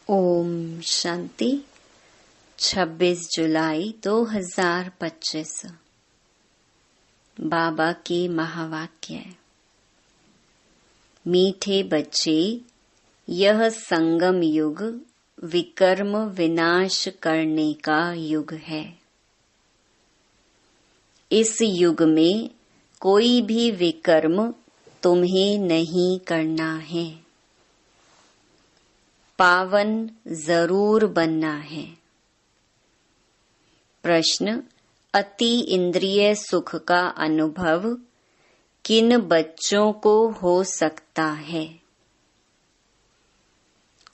ओम शांति। 26 जुलाई 2025। बाबा के महावाक्य। मीठे बच्चे, यह संगम युग विकर्म विनाश करने का युग है। इस युग में कोई भी विकर्म तुम्हें नहीं करना है। पावन जरूर बनना है। प्रश्न: अति इंद्रिय सुख का अनुभव किन बच्चों को हो सकता है?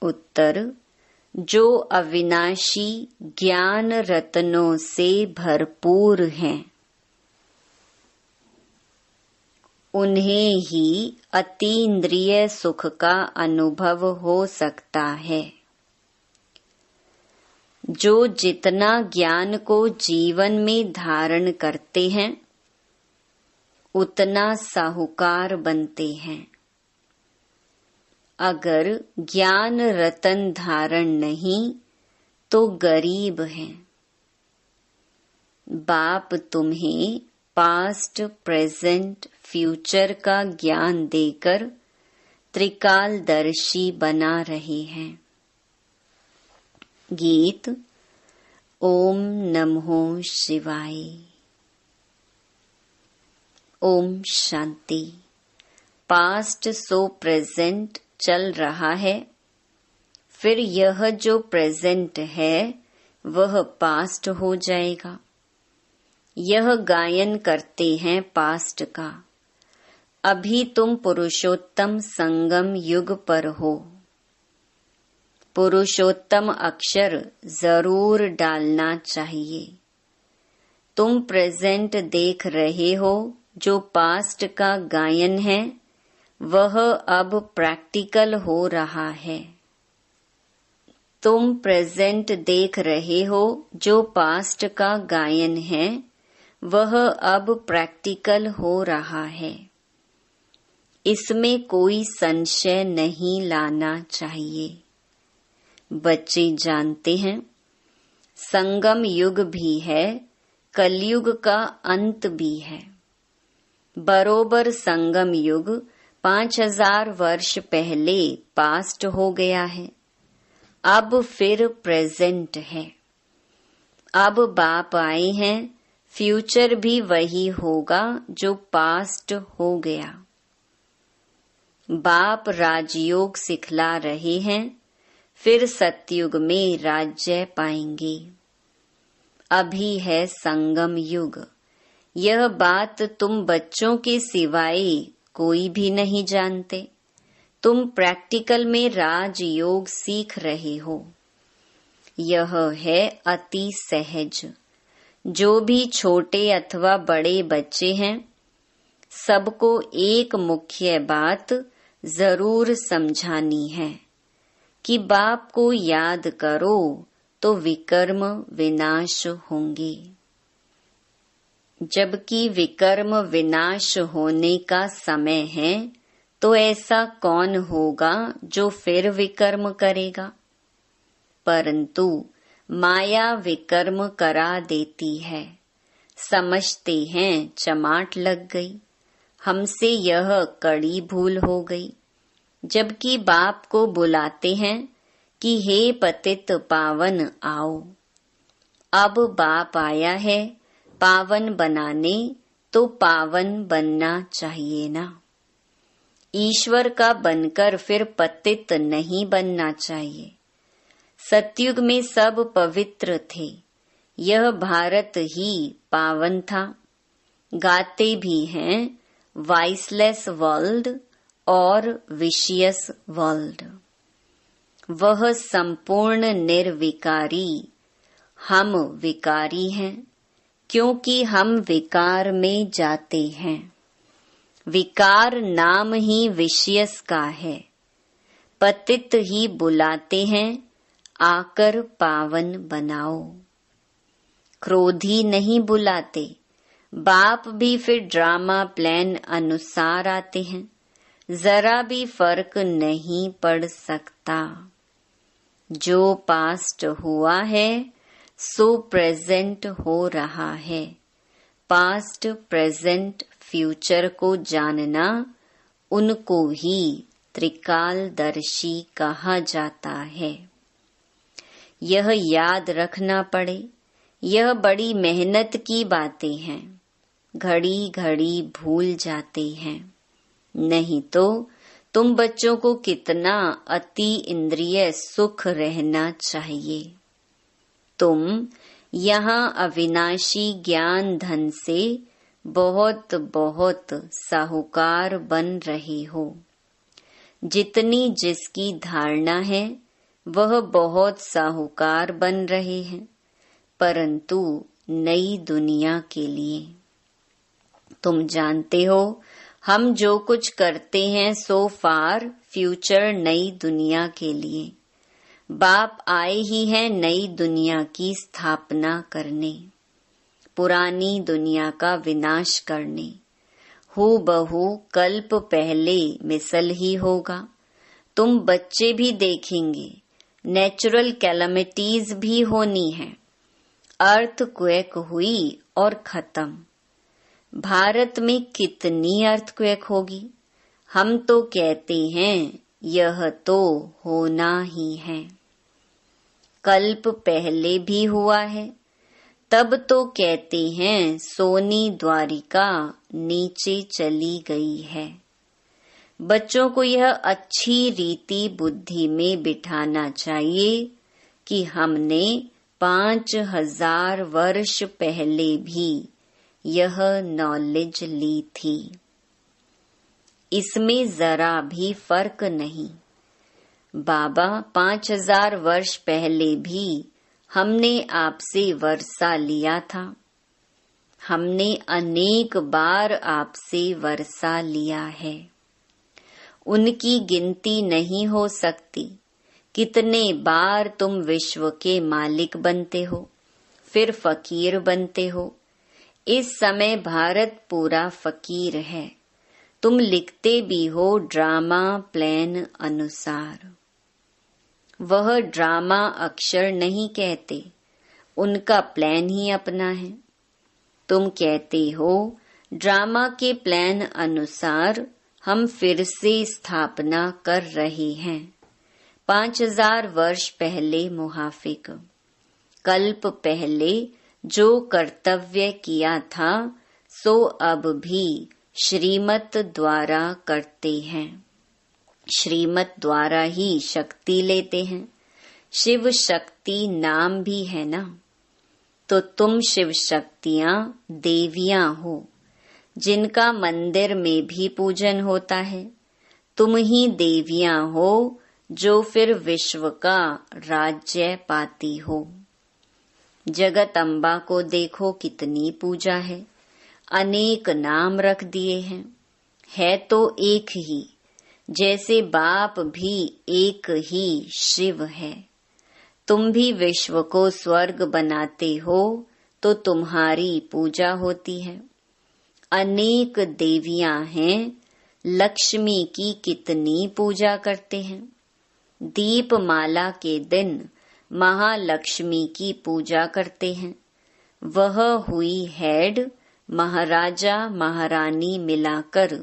उत्तर: जो अविनाशी ज्ञान रत्नों से भरपूर हैं, उन्हें ही अतीन्द्रिय सुख का अनुभव हो सकता है। जो जितना ज्ञान को जीवन में धारण करते हैं, उतना साहूकार बनते हैं। अगर ज्ञान रतन धारण नहीं तो गरीब हैं। बाप तुम्हें पास्ट, प्रेजेंट, फ्यूचर का ज्ञान देकर त्रिकालदर्शी बना रहे हैं। गीत। ओम नमो शिवाय। Om Shanti. Past so present चल रहा है, फिर यह जो प्रेजेंट है वह पास्ट हो जाएगा। यह गायन करते हैं पास्ट का। अभी तुम पुरुषोत्तम संगम युग पर हो। पुरुषोत्तम अक्षर जरूर डालना चाहिए। तुम प्रेजेंट देख रहे हो, जो पास्ट का गायन है वह अब प्रैक्टिकल हो रहा है। तुम प्रेजेंट देख रहे हो, जो पास्ट का गायन है वह अब प्रैक्टिकल हो रहा है। इसमें कोई संशय नहीं लाना चाहिए। बच्चे जानते हैं, संगम युग भी है, कलयुग का अंत भी है। बरोबर संगम युग 5000 वर्ष पहले पास्ट हो गया है। अब फिर प्रेजेंट है। अब बाप आए हैं, फ्यूचर भी वही होगा जो पास्ट हो गया। बाप राजयोग सिखला रहे हैं, फिर सतयुग में राज्य पाएंगे। अभी है संगम युग। यह बात तुम बच्चों के सिवाय कोई भी नहीं जानते। तुम प्रैक्टिकल में राजयोग सीख रहे हो। यह है अति सहज। जो भी छोटे अथवा बड़े बच्चे हैं, सबको एक मुख्य बात जरूर समझानी है कि बाप को याद करो तो विकर्म विनाश होंगे। जबकि विकर्म विनाश होने का समय है, तो ऐसा कौन होगा जो फिर विकर्म करेगा? परंतु माया विकर्म करा देती है। समझते हैं चमाट लग गई, हमसे यह कड़ी भूल हो गई। जबकि बाप को बुलाते हैं कि हे पतित पावन आओ। अब बाप आया है पावन बनाने, तो पावन बनना चाहिए ना। ईश्वर का बनकर फिर पतित नहीं बनना चाहिए। सतयुग में सब पवित्र थे। यह भारत ही पावन था। गाते भी हैं वाइसलेस वर्ल्ड और विशियस वर्ल्ड। वह संपूर्ण निर्विकारी, हम विकारी हैं, क्योंकि हम विकार में जाते हैं। विकार नाम ही विशियस का है। पतित ही बुलाते हैं, आकर पावन बनाओ। क्रोधी नहीं बुलाते। बाप भी फिर ड्रामा प्लान अनुसार आते हैं। जरा भी फर्क नहीं पड़ सकता। जो पास्ट हुआ है सो प्रेजेंट हो रहा है। पास्ट, प्रेजेंट, फ्यूचर को जानना उनको ही त्रिकालदर्शी कहा जाता है। यह याद रखना पड़े, यह बड़ी मेहनत की बातें हैं। घड़ी घड़ी भूल जाते हैं। नहीं तो तुम बच्चों को कितना अति इंद्रिय सुख रहना चाहिए। तुम यहाँ अविनाशी ज्ञान धन से बहुत बहुत साहूकार बन रहे हो। जितनी जिसकी धारणा है वह बहुत साहूकार बन रहे हैं, परंतु नई दुनिया के लिए। तुम जानते हो हम जो कुछ करते हैं सो फार फ्यूचर नई दुनिया के लिए। बाप आए ही हैं नई दुनिया की स्थापना करने, पुरानी दुनिया का विनाश करने। हूबहू कल्प पहले मिसल ही होगा। तुम बच्चे भी देखेंगे, नेचुरल कैलामिटीज भी होनी है। अर्थक्वेक हुई और खत्म। भारत में कितनी अर्थक्वेक होगी? हम तो कहते हैं यह तो होना ही है। कल्प पहले भी हुआ है, तब तो कहते हैं सोनी द्वारिका नीचे चली गई है। बच्चों को यह अच्छी रीति बुद्धि में बिठाना चाहिए कि हमने 5000 वर्ष पहले भी यह नॉलेज ली थी। इसमें जरा भी फर्क नहीं। बाबा 5000 वर्ष पहले भी हमने आपसे वर्षा लिया था। हमने अनेक बार आपसे वर्षा लिया है। उनकी गिनती नहीं हो सकती। कितने बार तुम विश्व के मालिक बनते हो, फिर फकीर बनते हो। इस समय भारत पूरा फकीर है। तुम लिखते भी हो ड्रामा प्लान अनुसार। वह ड्रामा अक्षर नहीं कहते, उनका प्लान ही अपना है। तुम कहते हो ड्रामा के प्लान अनुसार हम फिर से स्थापना कर रहे हैं। 5000 वर्ष पहले मुहाफिक, कल्प पहले जो कर्तव्य किया था सो अब भी श्रीमत द्वारा करते हैं। श्रीमत द्वारा ही शक्ति लेते हैं। शिव शक्ति नाम भी है ना। तो तुम शिव शक्तियां देवियां हो, जिनका मंदिर में भी पूजन होता है। तुम ही देवियां हो जो फिर विश्व का राज्य पाती हो। जगत अम्बा को देखो कितनी पूजा है, अनेक नाम रख दिए हैं। है तो एक ही, जैसे बाप भी एक ही शिव है। तुम भी विश्व को स्वर्ग बनाते हो तो तुम्हारी पूजा होती है। अनेक देवियां हैं, लक्ष्मी की कितनी पूजा करते हैं। दीपमाला के दिन महालक्ष्मी की पूजा करते हैं। वह हुई हेड, महाराजा महारानी मिलाकर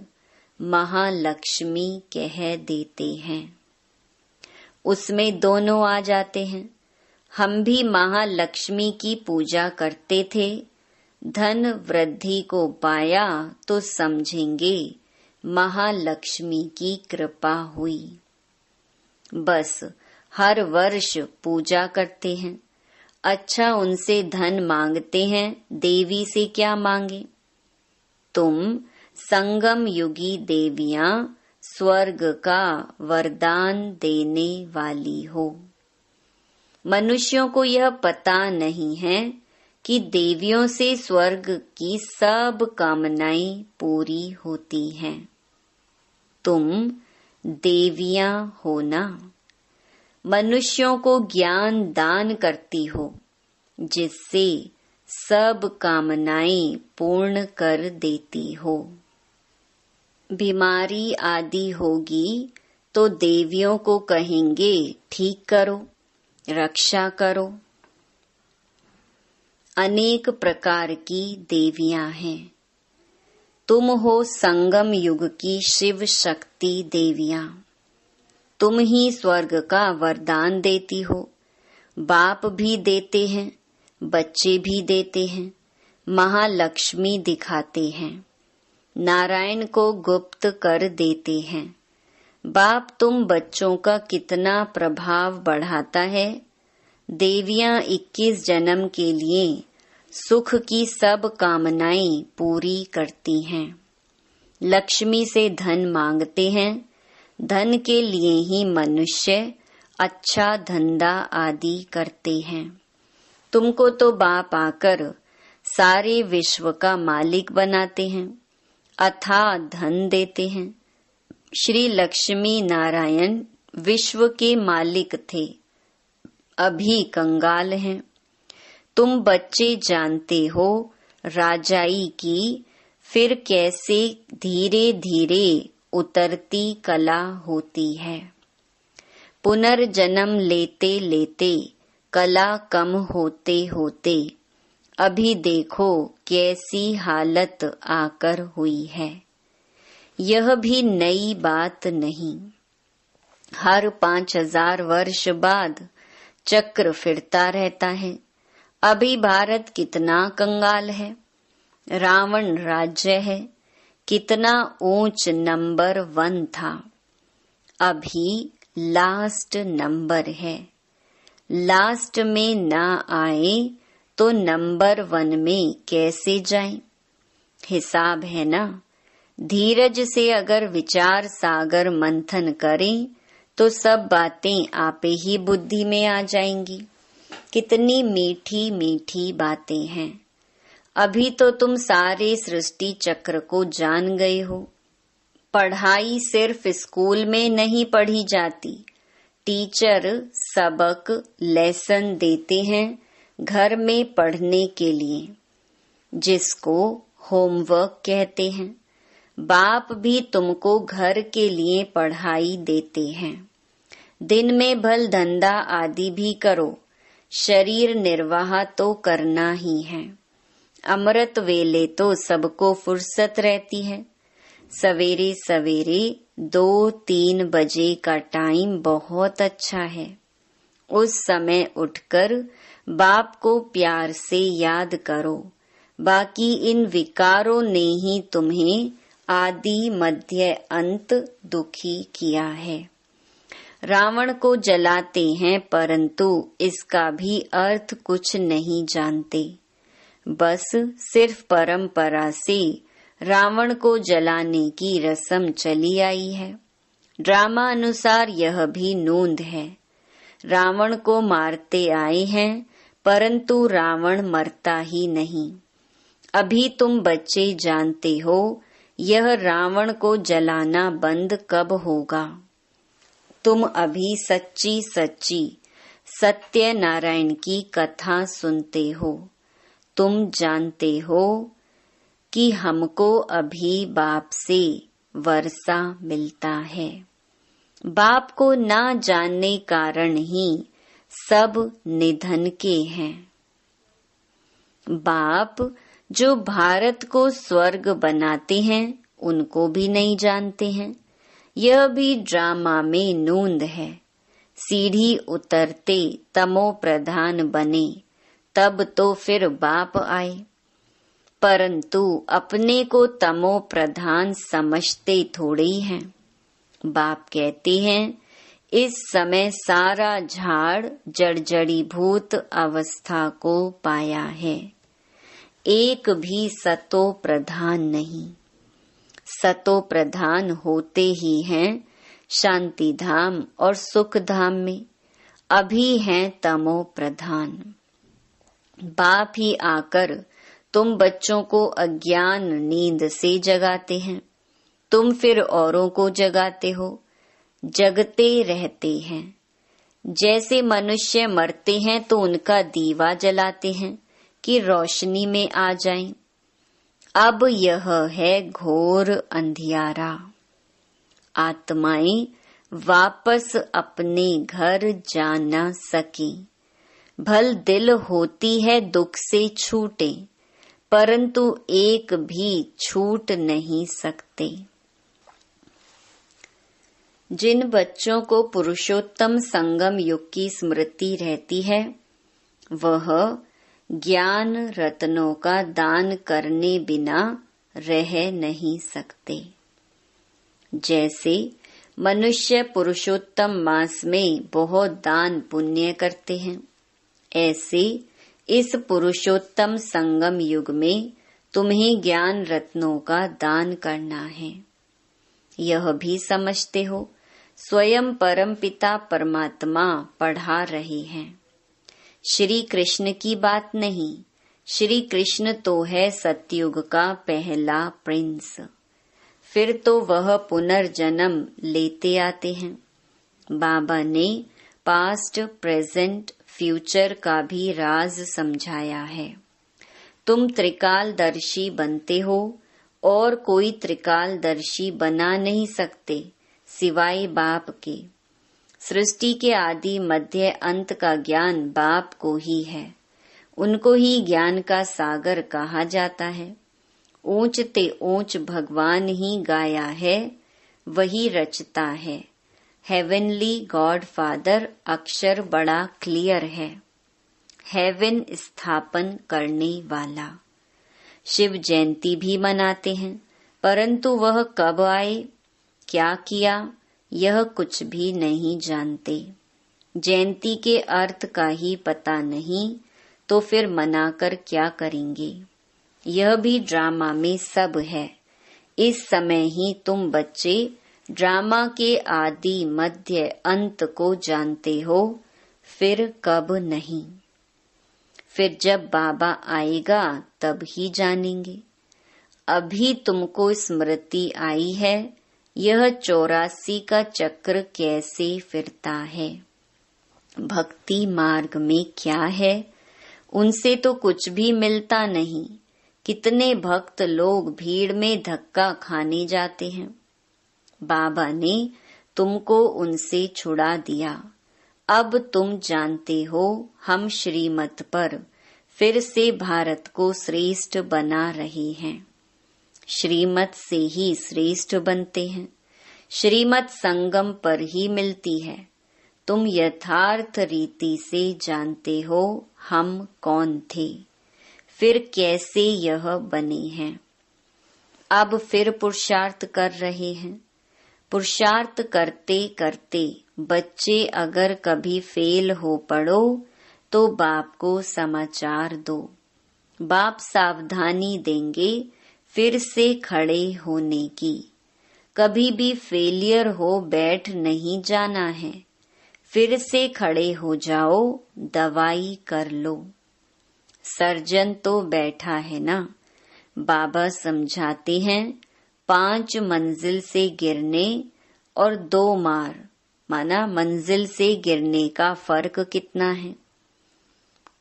महालक्ष्मी कह देते हैं। उसमें दोनों आ जाते हैं। हम भी महालक्ष्मी की पूजा करते थे। धन वृद्धि को पाया तो समझेंगे महालक्ष्मी की कृपा हुई। बस हर वर्ष पूजा करते हैं। अच्छा, उनसे धन मांगते हैं, देवी से क्या मांगे? तुम संगम युगी देवियां स्वर्ग का वरदान देने वाली हो। मनुष्यों को यह पता नहीं है कि देवियों से स्वर्ग की सब कामनाएं पूरी होती हैं। तुम देवियां हो ना। मनुष्यों को ज्ञान दान करती हो, जिससे सब कामनाएं पूर्ण कर देती हो। बीमारी आदि होगी तो देवियों को कहेंगे ठीक करो, रक्षा करो। अनेक प्रकार की देवियां हैं। तुम हो संगम युग की शिव शक्ति देवियां। तुम ही स्वर्ग का वरदान देती हो। बाप भी देते हैं, बच्चे भी देते हैं, महालक्ष्मी दिखाते हैं, नारायण को गुप्त कर देते हैं। बाप तुम बच्चों का कितना प्रभाव बढ़ाता है। देवियां 21 जन्म के लिए सुख की सब कामनाएं पूरी करती हैं। लक्ष्मी से धन मांगते हैं। धन के लिए ही मनुष्य अच्छा धंधा आदि करते हैं। तुमको तो बाप आकर सारे विश्व का मालिक बनाते हैं, अथाह धन देते हैं। श्री लक्ष्मी नारायण विश्व के मालिक थे, अभी कंगाल हैं। तुम बच्चे जानते हो राजाई की फिर कैसे धीरे धीरे उतरती कला होती है। पुनर्जन्म लेते लेते कला कम होते होते अभी देखो कैसी हालत आकर हुई है। यह भी नई बात नहीं। हर 5000 वर्ष बाद चक्र फिरता रहता है। अभी भारत कितना कंगाल है। रावण राज्य है, कितना ऊंच नंबर 1 था, अभी लास्ट नंबर है। लास्ट में ना आए तो नंबर 1 में कैसे जाएं? हिसाब है ना। धीरज से अगर विचार सागर मंथन करें तो सब बातें आपे ही बुद्धि में आ जाएंगी। कितनी मीठी मीठी बातें हैं। अभी तो तुम सारे सृष्टि चक्र को जान गए हो। पढ़ाई सिर्फ स्कूल में नहीं पढ़ी जाती। टीचर सबक लेसन देते हैं घर में पढ़ने के लिए, जिसको होमवर्क कहते हैं। बाप भी तुमको घर के लिए पढ़ाई देते हैं। दिन में भल धंधा आदि भी करो, शरीर निर्वाह तो करना ही है। अमृत वेले तो सबको फुर्सत रहती है। सवेरे सवेरे 2-3 बजे का टाइम बहुत अच्छा है। उस समय उठकर बाप को प्यार से याद करो। बाकी इन विकारों ने ही तुम्हें आदि मध्य अंत दुखी किया है। रावण को जलाते हैं परंतु इसका भी अर्थ कुछ नहीं जानते। बस सिर्फ परंपरा से रावण को जलाने की रस्म चली आई है। ड्रामा अनुसार यह भी नोंद है। रावण को मारते आए हैं परंतु रावण मरता ही नहीं। अभी तुम बच्चे जानते हो यह रावण को जलाना बंद कब होगा। तुम अभी सच्ची सच्ची सत्य नारायण की कथा सुनते हो। तुम जानते हो कि हमको अभी बाप से वर्षा मिलता है। बाप को ना जानने कारण ही सब निधन के हैं। बाप जो भारत को स्वर्ग बनाते हैं उनको भी नहीं जानते हैं। यह भी ड्रामा में नोंद है। सीढ़ी उतरते तमो प्रधान बने तब तो फिर बाप आए, परंतु अपने को तमो प्रधान समझते थोड़ी हैं। बाप कहते हैं इस समय सारा झाड़ जड़जड़ीभूत अवस्था को पाया है। एक भी सतो प्रधान नहीं। सतो प्रधान होते ही हैं शांति धाम और सुख धाम में, अभी हैं तमो प्रधान। बाप ही आकर तुम बच्चों को अज्ञान नींद से जगाते हैं। तुम फिर औरों को जगाते हो, जगते रहते हैं। जैसे मनुष्य मरते हैं तो उनका दीवा जलाते हैं कि रोशनी में आ जाएं। अब यह है घोर अंधियारा। आत्माएं वापस अपने घर जा न सके। भल दिल होती है दुख से छूटे, परंतु एक भी छूट नहीं सकते। जिन बच्चों को पुरुषोत्तम संगम युग की स्मृति रहती है, वह ज्ञान रत्नों का दान करने बिना रह नहीं सकते। जैसे मनुष्य पुरुषोत्तम मास में बहुत दान पुण्य करते हैं, ऐसे इस पुरुषोत्तम संगम युग में तुम्हें ज्ञान रत्नों का दान करना है। यह भी समझते हो स्वयं परमपिता परमात्मा पढ़ा रहे हैं। श्री कृष्ण की बात नहीं, श्री कृष्ण तो है सतयुग का पहला प्रिंस। फिर तो वह पुनर्जन्म लेते आते हैं। बाबा ने पास्ट, प्रेजेंट, फ्यूचर का भी राज समझाया है। तुम त्रिकालदर्शी बनते हो और कोई त्रिकालदर्शी बना नहीं सकते सिवाय बाप के। सृष्टि के आदि मध्य अंत का ज्ञान बाप को ही है। उनको ही ज्ञान का सागर कहा जाता है। ऊंच ते ऊंच भगवान ही गाया है, वही रचता है। हेवनली गॉड फादर अक्षर बड़ा क्लियर है। हेवन स्थापन करने वाला। शिव जयंती भी मनाते हैं, परंतु वह कब आए, क्या किया, यह कुछ भी नहीं जानते। जयंती के अर्थ का ही पता नहीं तो फिर मनाकर क्या करेंगे। यह भी ड्रामा में सब है। इस समय ही तुम बच्चे ड्रामा के आदि मध्य अंत को जानते हो, फिर कब नहीं। फिर जब बाबा आएगा तब ही जानेंगे। अभी तुमको स्मृति आई है, यह 84 का चक्र कैसे फिरता है। भक्ति मार्ग में क्या है, उनसे तो कुछ भी मिलता नहीं। कितने भक्त लोग भीड़ में धक्का खाने जाते हैं। बाबा ने तुमको उनसे छुड़ा दिया। अब तुम जानते हो हम श्रीमत पर फिर से भारत को श्रेष्ठ बना रहे हैं। श्रीमत से ही श्रेष्ठ बनते हैं। श्रीमत संगम पर ही मिलती है। तुम यथार्थ रीति से जानते हो हम कौन थे, फिर कैसे यह बने हैं। अब फिर पुरुषार्थ कर रहे हैं। पुरुषार्थ करते करते बच्चे अगर कभी फेल हो पड़ो तो बाप को समाचार दो। बाप सावधानी देंगे फिर से खड़े होने की। कभी भी फेलियर हो बैठ नहीं जाना है। फिर से खड़े हो जाओ, दवाई कर लो। सर्जन तो बैठा है ना। बाबा समझाते हैं 5 मंजिल से गिरने और 2 मार, माना मंजिल से गिरने का फर्क कितना है।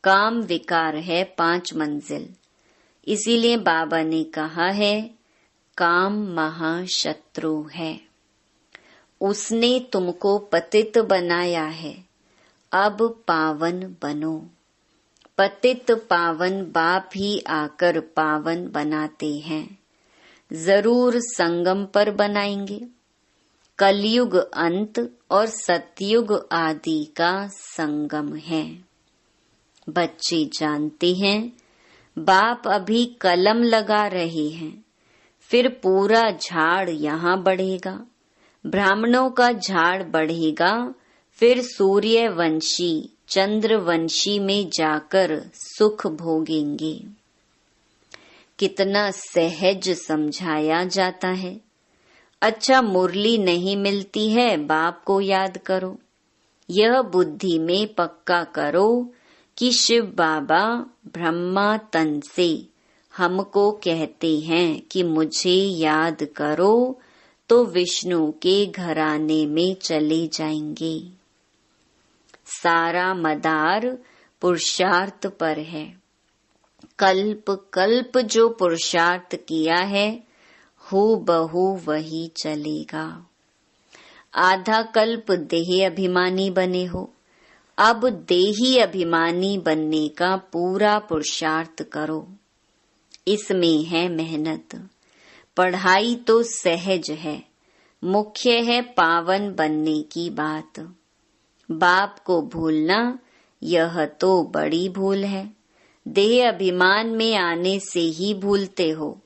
काम विकार है 5 मंजिल। इसीलिए बाबा ने कहा है काम महाशत्रु है। उसने तुमको पतित बनाया है, अब पावन बनो। पतित पावन बाप ही आकर पावन बनाते हैं। जरूर संगम पर बनाएंगे। कलयुग अंत और सतयुग आदि का संगम है। बच्चे जानते हैं बाप अभी कलम लगा रहे हैं, फिर पूरा झाड़ यहाँ बढ़ेगा। ब्राह्मणों का झाड़ बढ़ेगा, फिर सूर्यवंशी चंद्रवंशी में जाकर सुख भोगेंगे। कितना सहज समझाया जाता है। अच्छा, मुरली नहीं मिलती है, बाप को याद करो। यह बुद्धि में पक्का करो कि शिव बाबा ब्रह्मा तन से हमको कहते हैं कि मुझे याद करो, तो विष्णु के घराने में चले जाएंगे। सारा मदार पुरुषार्थ पर है। कल्प कल्प जो पुरुषार्थ किया है, हूबहू वही चलेगा। आधा कल्प देह अभिमानी बने हो। अब देही अभिमानी बनने का पूरा पुरुषार्थ करो। इसमें है मेहनत। पढ़ाई तो सहज है, मुख्य है पावन बनने की बात। बाप को भूलना यह तो बड़ी भूल है। देह अभिमान में आने से ही भूलते हो।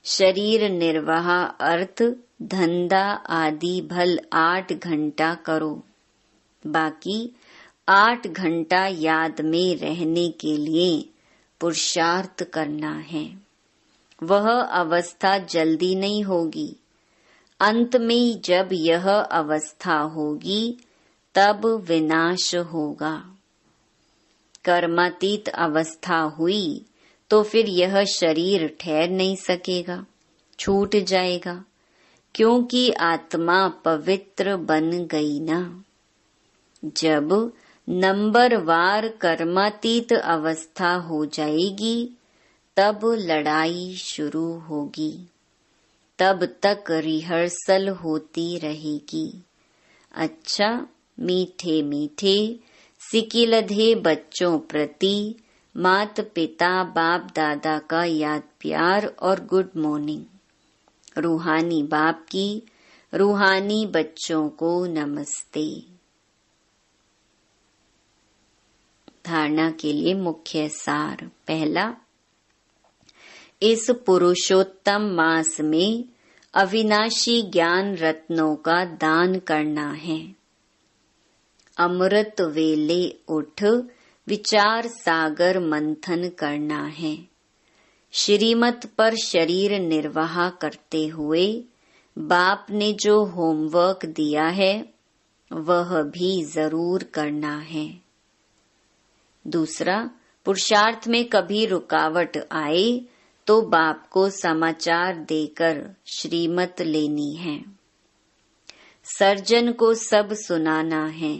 शरीर निर्वाह अर्थ धंधा आदि भल 8 घंटा करो। बाकी 8 घंटा याद में रहने के लिए पुरुषार्थ करना है। वह अवस्था जल्दी नहीं होगी। अंत में जब यह अवस्था होगी तब विनाश होगा। कर्मातीत अवस्था हुई तो फिर यह शरीर ठहर नहीं सकेगा, छूट जाएगा, क्योंकि आत्मा पवित्र बन गई ना। जब नंबरवार कर्मातीत अवस्था हो जाएगी तब लड़ाई शुरू होगी। तब तक रिहर्सल होती रहेगी। अच्छा, मीठे मीठे सिकिलधे बच्चों प्रति माता पिता बाप दादा का याद प्यार और गुड मॉर्निंग। रूहानी बाप की रूहानी बच्चों को नमस्ते। धारणा के लिए मुख्य सार। पहला, इस पुरुषोत्तम मास में अविनाशी ज्ञान रत्नों का दान करना है। अमृत वेले उठ विचार सागर मंथन करना है। श्रीमत पर शरीर निर्वाह करते हुए बाप ने जो होमवर्क दिया है वह भी जरूर करना है। दूसरा, पुरुषार्थ में कभी रुकावट आए तो बाप को समाचार देकर श्रीमत लेनी है। सर्जन को सब सुनाना है।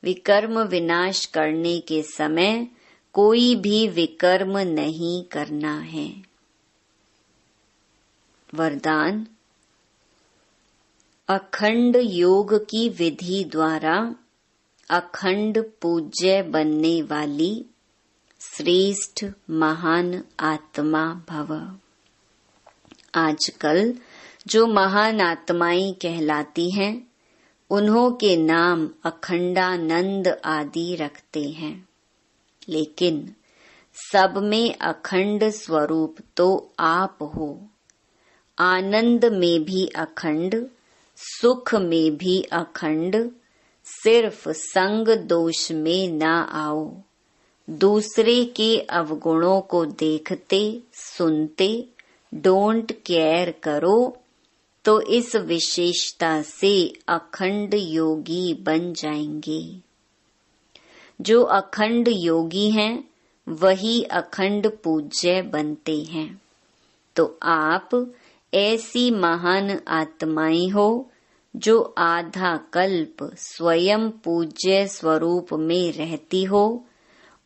विकर्म विनाश करने के समय कोई भी विकर्म नहीं करना है। वरदान, अखंड योग की विधि द्वारा अखंड पूज्य बनने वाली श्रेष्ठ महान आत्मा भव। आजकल जो महान आत्माएं कहलाती हैं उन्हों के नाम अखंडानंद आदि रखते हैं, लेकिन सब में अखंड स्वरूप तो आप हो। आनंद में भी अखंड, सुख में भी अखंड। सिर्फ संग दोष में ना आओ। दूसरे के अवगुणों को देखते सुनते डोंट केयर करो तो इस विशेषता से अखंड योगी बन जाएंगे। जो अखंड योगी हैं वही अखंड पूज्य बनते हैं। तो आप ऐसी महान आत्माएं हो जो आधा कल्प स्वयं पूज्य स्वरूप में रहती हो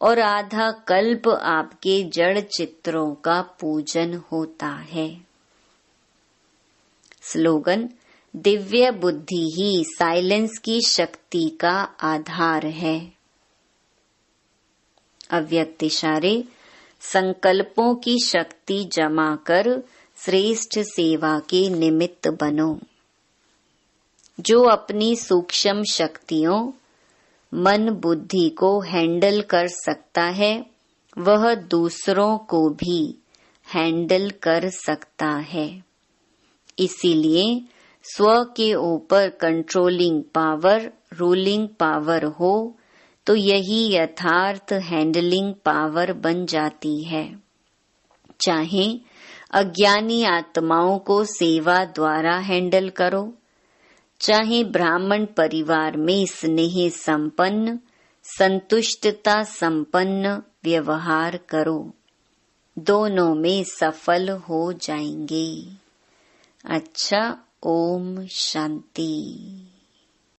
और आधा कल्प आपके जड़ चित्रों का पूजन होता है। स्लोगन, दिव्य बुद्धि ही साइलेंस की शक्ति का आधार है। अव्यक्त इशारे, संकल्पों की शक्ति जमा कर श्रेष्ठ सेवा के निमित्त बनो। जो अपनी सूक्ष्म शक्तियों मन बुद्धि को हैंडल कर सकता है वह दूसरों को भी हैंडल कर सकता है। इसीलिए स्व के ऊपर कंट्रोलिंग पावर, रूलिंग पावर हो तो यही यथार्थ हैंडलिंग पावर बन जाती है। चाहे अज्ञानी आत्माओं को सेवा द्वारा हैंडल करो, चाहे ब्राह्मण परिवार में स्नेह संपन्न संतुष्टता संपन्न व्यवहार करो, दोनों में सफल हो जाएंगे। अच्छा, ओम शांति।